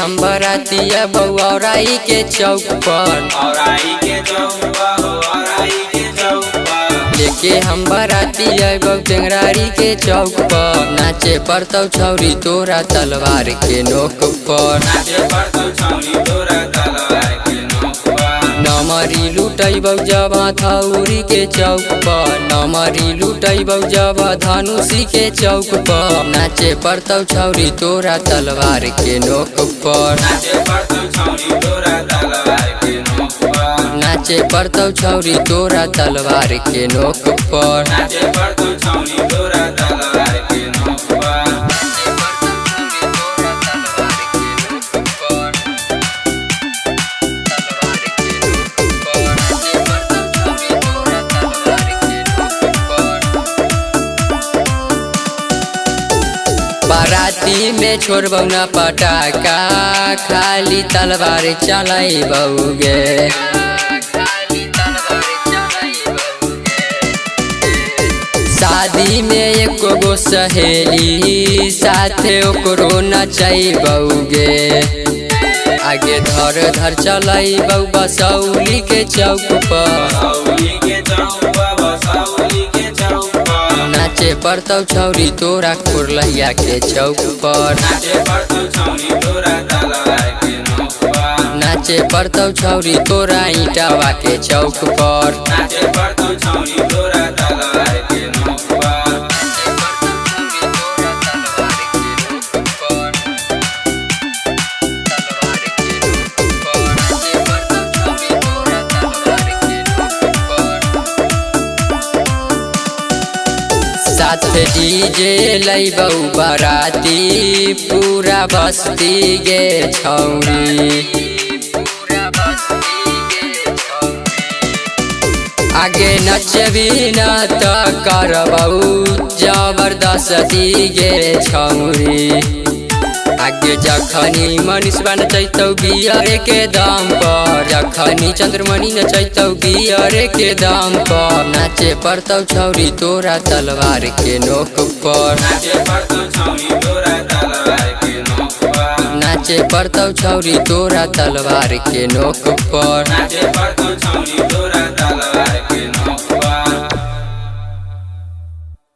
हम बरातिया बउराई के चौक पर लेके हम बरातिया टेंगरारी के चौक पर नाचे पड़तौ छौरी तोरा तलवार के नोक पर नमरी लुटैबौ जब थौरी के चौक पर नमरी लुटैबौ जब धनुषी के चौक पर नाचे पड़तौ छौरी तोरा तलवार के नोक पर नाचे पड़तौ छौरी तोरा तलवार के नोक पर बाराती में छोड़बौ न पटाखा खाली तलवार चलाइबौगे शादी में एको गो सहेली साथे ओकरो नचैबौगे आगे धर धर चलाइबौ बसौली के चौक पर नाचे पड़तौ छौरी तोरा खुरलैया के चौक पर नाचे पड़तौ छौरी तोरा ईटावा के चौक पर साथ डीजे लैबौ बराती पूरा बस्ती गे छौरी आगे नचबी न त करबौ जबरदस्ती गे छौरी आगे जखनी मनीष नचैतौ बियरे के दाम पर जखनी चंद्रमणि नचैतौ बियरे के दाम पर नाचे पड़तौ छौरी तोरा तलवार के नोक पर नाचे पड़तौ छौरी तोरा तलवार के नोक पर